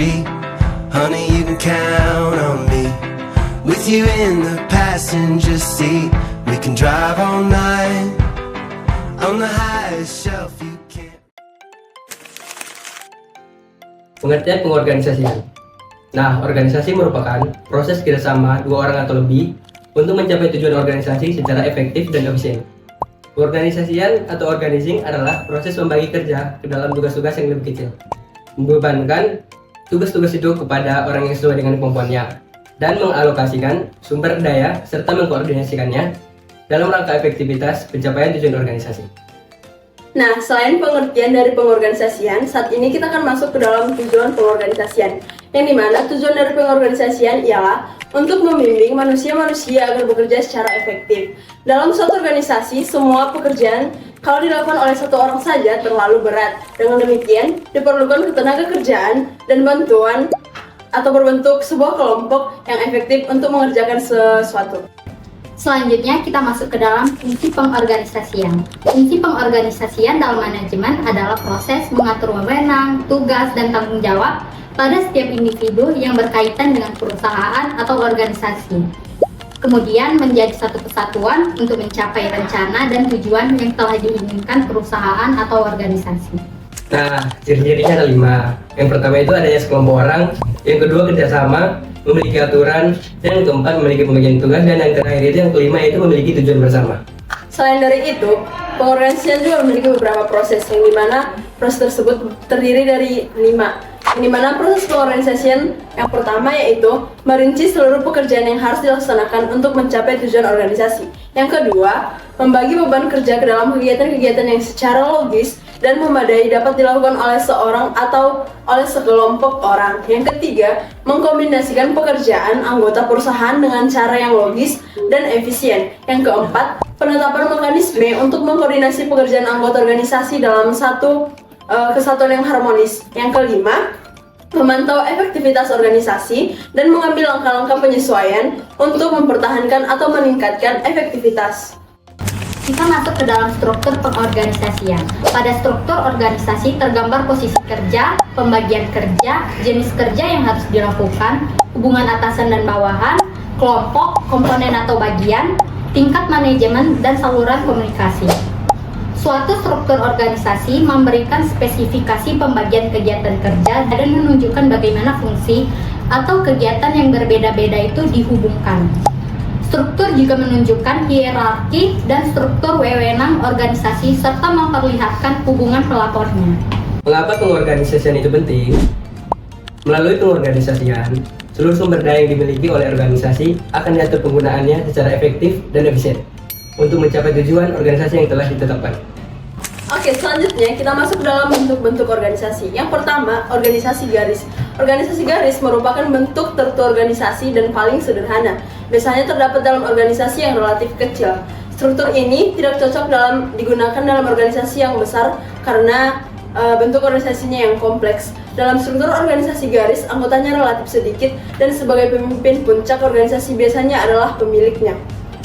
free. Honey, you can count on me. With you in the passenger seat, we can drive all night on the highest shelf you can. Pengertian pengorganisasian. Nah, organisasi merupakan proses kerjasama dua orang atau lebih untuk mencapai tujuan organisasi secara efektif dan efisien. Pengorganisasian atau organizing adalah proses membagi kerja ke dalam tugas-tugas yang lebih kecil, membebankan tugas-tugas itu kepada orang yang sesuai dengan kemampuannya, dan mengalokasikan sumber daya serta mengkoordinasikannya dalam rangka efektivitas pencapaian tujuan organisasi. Nah, selain pengertian dari pengorganisasian, saat ini kita akan masuk ke dalam tujuan pengorganisasian, yang dimana tujuan dari pengorganisasian ialah untuk membimbing manusia-manusia agar bekerja secara efektif. Dalam suatu organisasi, semua pekerjaan kalau dilakukan oleh satu orang saja terlalu berat. Dengan demikian, diperlukan ketenaga kerjaan dan bantuan atau berbentuk sebuah kelompok yang efektif untuk mengerjakan sesuatu. Selanjutnya kita masuk ke dalam fungsi pengorganisasian. Fungsi pengorganisasian dalam manajemen adalah proses mengatur wewenang, tugas, dan tanggung jawab pada setiap individu yang berkaitan dengan perusahaan atau organisasi. Kemudian menjadi satu kesatuan untuk mencapai rencana dan tujuan yang telah diinginkan perusahaan atau organisasi. Nah, ciri-cirinya ada 5. Yang pertama itu adanya sekelompok orang, yang kedua kerjasama, memiliki aturan, dan yang keempat memiliki pembagian tugas, dan yang terakhir itu yang kelima itu memiliki tujuan bersama. Selain dari itu, pengorganisasian juga memiliki beberapa proses, yang dimana proses tersebut terdiri dari 5. Yang dimana proses pengorganisasian yang pertama yaitu merinci seluruh pekerjaan yang harus dilaksanakan untuk mencapai tujuan organisasi. Yang kedua, membagi beban kerja ke dalam kegiatan-kegiatan yang secara logis dan memadai dapat dilakukan oleh seorang atau oleh sekelompok orang. Yang ketiga, mengkombinasikan pekerjaan anggota perusahaan dengan cara yang logis dan efisien. Yang keempat, penetapan mekanisme untuk mengkoordinasi pekerjaan anggota organisasi dalam satu kesatuan yang harmonis. Yang kelima, memantau efektivitas organisasi dan mengambil langkah-langkah penyesuaian untuk mempertahankan atau meningkatkan efektivitas. Kita masuk ke dalam struktur pengorganisasian. Pada struktur organisasi tergambar posisi kerja, pembagian kerja, jenis kerja yang harus dilakukan, hubungan atasan dan bawahan, kelompok, komponen atau bagian, tingkat manajemen, dan saluran komunikasi. Suatu struktur organisasi memberikan spesifikasi pembagian kegiatan kerja dan menunjukkan bagaimana fungsi atau kegiatan yang berbeda-beda itu dihubungkan. Struktur juga menunjukkan hierarki dan struktur wewenang organisasi serta memperlihatkan hubungan pelapornya. Mengapa pengorganisasian itu penting? Melalui pengorganisasian, seluruh sumber daya yang dimiliki oleh organisasi akan diatur penggunaannya secara efektif dan efisien untuk mencapai tujuan organisasi yang telah ditetapkan. Oke, selanjutnya kita masuk ke dalam bentuk-bentuk organisasi. Yang pertama, organisasi garis. Organisasi garis merupakan bentuk tertentu organisasi dan paling sederhana. Biasanya terdapat dalam organisasi yang relatif kecil. Struktur ini tidak cocok digunakan dalam organisasi yang besar karena bentuk organisasinya yang kompleks. Dalam struktur organisasi garis, anggotanya relatif sedikit dan sebagai pemimpin puncak organisasi biasanya adalah pemiliknya.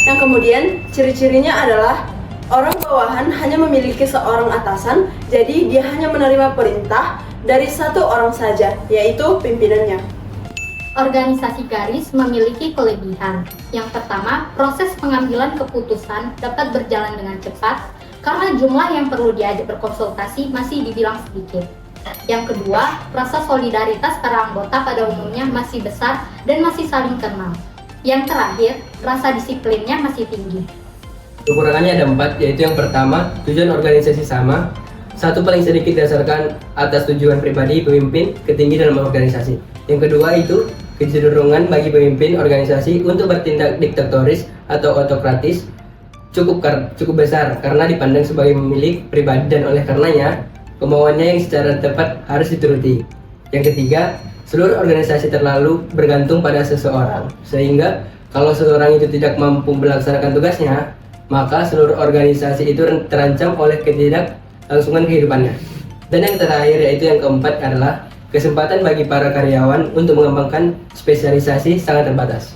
Yang kemudian, ciri-cirinya adalah orang bawahan hanya memiliki seorang atasan, jadi dia hanya menerima perintah dari satu orang saja, yaitu pimpinannya. Organisasi garis memiliki kelebihan. Yang pertama, proses pengambilan keputusan dapat berjalan dengan cepat karena jumlah yang perlu diajak berkonsultasi masih dibilang sedikit. Yang kedua, rasa solidaritas para anggota pada umumnya masih besar dan masih saling kenal. Yang terakhir, rasa disiplinnya masih tinggi. Kekurangannya ada 4, yaitu yang pertama, tujuan organisasi sama. Satu paling sedikit didasarkan atas tujuan pribadi pemimpin ketinggi dalam organisasi. Yang kedua itu, kecenderungan bagi pemimpin organisasi untuk bertindak diktatoris atau autokratis cukup besar karena dipandang sebagai pemilik pribadi dan oleh karenanya kemauannya yang secara tepat harus dituruti. Yang ketiga, seluruh organisasi terlalu bergantung pada seseorang, sehingga kalau seseorang itu tidak mampu melaksanakan tugasnya, maka seluruh organisasi itu terancam oleh ketidaklangsungan kehidupannya. Dan yang terakhir yaitu yang keempat adalah kesempatan bagi para karyawan untuk mengembangkan spesialisasi sangat terbatas.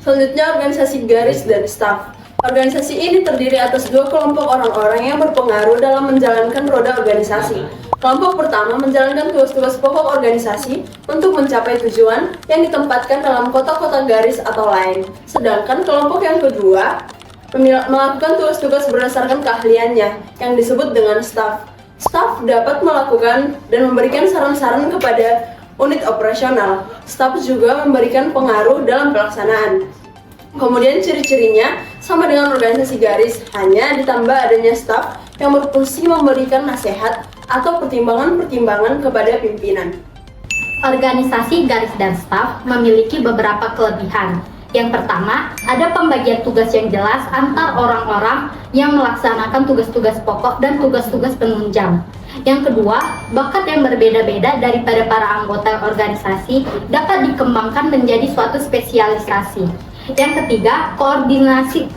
Selanjutnya, organisasi garis dan staf. Organisasi ini terdiri atas dua kelompok orang-orang yang berpengaruh dalam menjalankan roda organisasi. Kelompok pertama menjalankan tugas-tugas pokok organisasi untuk mencapai tujuan yang ditempatkan dalam kotak-kotak garis atau line. Sedangkan kelompok yang kedua melakukan tugas-tugas berdasarkan keahliannya yang disebut dengan staff. Staff dapat melakukan dan memberikan saran-saran kepada unit operasional. Staff juga memberikan pengaruh dalam pelaksanaan. Kemudian ciri-cirinya sama dengan organisasi garis, hanya ditambah adanya staff yang berfungsi memberikan nasihat atau pertimbangan-pertimbangan kepada pimpinan. Organisasi garis dan staf memiliki beberapa kelebihan. Yang pertama, ada pembagian tugas yang jelas antar orang-orang yang melaksanakan tugas-tugas pokok dan tugas-tugas penunjang. Yang kedua, bakat yang berbeda-beda daripada para anggota organisasi dapat dikembangkan menjadi suatu spesialisasi. Yang ketiga, koordinasi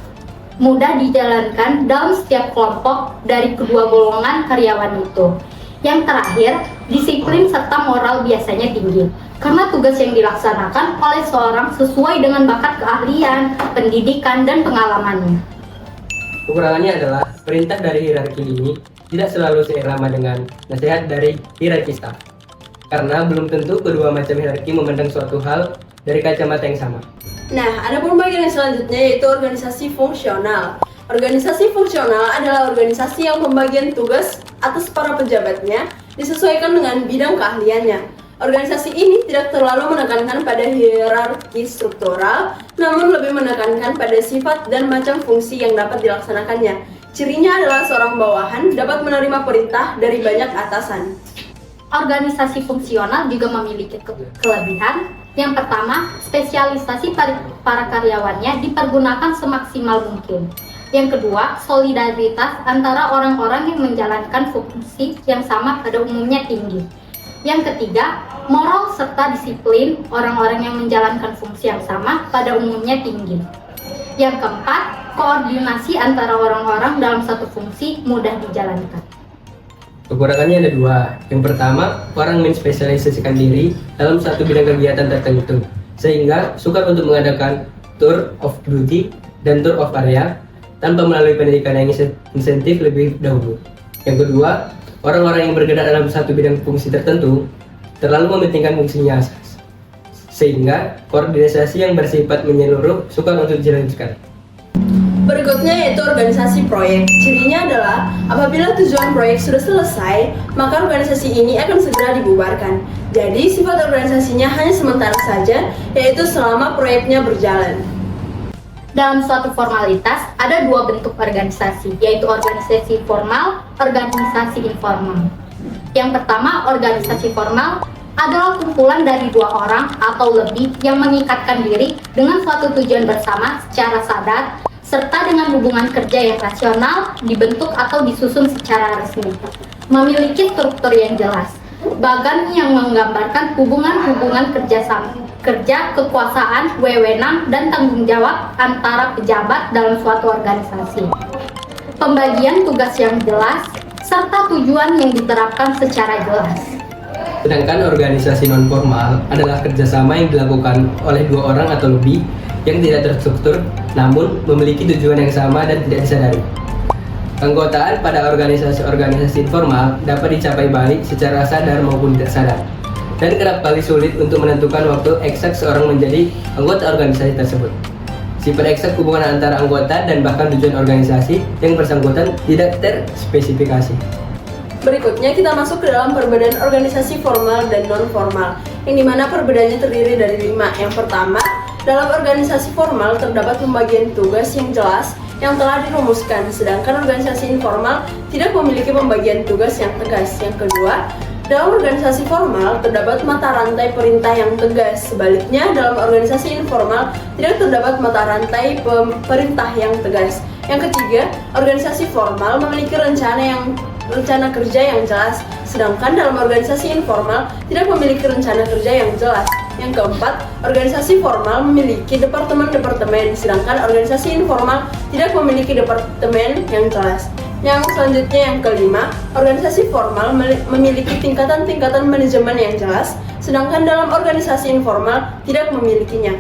mudah dijalankan dalam setiap kelompok dari kedua golongan karyawan itu. Yang terakhir, disiplin serta moral biasanya tinggi, karena tugas yang dilaksanakan oleh seorang sesuai dengan bakat keahlian, pendidikan, dan pengalamannya. Kekurangannya adalah perintah dari hierarki ini tidak selalu seirama dengan nasihat dari hierarki staf, karena belum tentu kedua macam hierarki memandang suatu hal dari kacamata yang sama. Nah, ada pun bagian yang selanjutnya yaitu organisasi fungsional. Organisasi fungsional adalah organisasi yang pembagian tugas atas para pejabatnya disesuaikan dengan bidang keahliannya. Organisasi ini tidak terlalu menekankan pada hierarki struktural, namun lebih menekankan pada sifat dan macam fungsi yang dapat dilaksanakannya. Cirinya adalah seorang bawahan dapat menerima perintah dari banyak atasan. Organisasi fungsional juga memiliki kelebihan. Yang pertama, spesialisasi para karyawannya dipergunakan semaksimal mungkin. Yang kedua, solidaritas antara orang-orang yang menjalankan fungsi yang sama pada umumnya tinggi. Yang ketiga, moral serta disiplin orang-orang yang menjalankan fungsi yang sama pada umumnya tinggi. Yang keempat, koordinasi antara orang-orang dalam satu fungsi mudah dijalankan. Kekurangannya ada dua. Yang pertama, orang menspesialisasikan diri dalam satu bidang kegiatan tertentu, sehingga sukar untuk mengadakan tour of duty dan tour of area tanpa melalui pendidikan yang insentif lebih dahulu. Yang kedua, orang-orang yang bergerak dalam satu bidang fungsi tertentu terlalu mementingkan fungsinya, sehingga koordinasi yang bersifat menyeluruh sukar untuk dijalankan. Berikutnya yaitu organisasi proyek. Cirinya adalah apabila tujuan proyek sudah selesai, maka organisasi ini akan segera dibubarkan. Jadi sifat organisasinya hanya sementara saja, yaitu selama proyeknya berjalan. Dalam suatu formalitas, ada dua bentuk organisasi, yaitu organisasi formal, organisasi informal. Yang pertama, organisasi formal adalah kumpulan dari dua orang atau lebih yang mengikatkan diri dengan suatu tujuan bersama secara sadar, serta dengan hubungan kerja yang rasional, dibentuk atau disusun secara resmi. Memiliki struktur yang jelas, bagan yang menggambarkan hubungan-hubungan kerja, kekuasaan, wewenang, dan tanggung jawab antara pejabat dalam suatu organisasi. Pembagian tugas yang jelas, serta tujuan yang diterapkan secara jelas. Sedangkan organisasi non-formal adalah kerjasama yang dilakukan oleh dua orang atau lebih yang tidak terstruktur, namun memiliki tujuan yang sama dan tidak disadari. Keanggotaan pada organisasi-organisasi informal dapat dicapai baik secara sadar maupun tidak sadar, dan kerap kali sulit untuk menentukan waktu eksak seorang menjadi anggota organisasi tersebut. Sifat eksak hubungan antara anggota dan bahkan tujuan organisasi yang bersangkutan tidak terspesifikasi. Berikutnya kita masuk ke dalam perbedaan organisasi formal dan non-formal, yang dimana perbedaannya terdiri dari 5. Yang pertama, dalam organisasi formal terdapat pembagian tugas yang jelas yang telah dirumuskan, sedangkan organisasi informal tidak memiliki pembagian tugas yang tegas. Yang kedua, dalam organisasi formal terdapat mata rantai perintah yang tegas. Sebaliknya, dalam organisasi informal tidak terdapat mata rantai perintah yang tegas. Yang ketiga, organisasi formal memiliki rencana kerja yang jelas, sedangkan dalam organisasi informal tidak memiliki rencana kerja yang jelas. Yang keempat, organisasi formal memiliki departemen-departemen, sedangkan organisasi informal tidak memiliki departemen yang jelas. Yang selanjutnya yang kelima, organisasi formal memiliki tingkatan-tingkatan manajemen yang jelas, sedangkan dalam organisasi informal tidak memilikinya.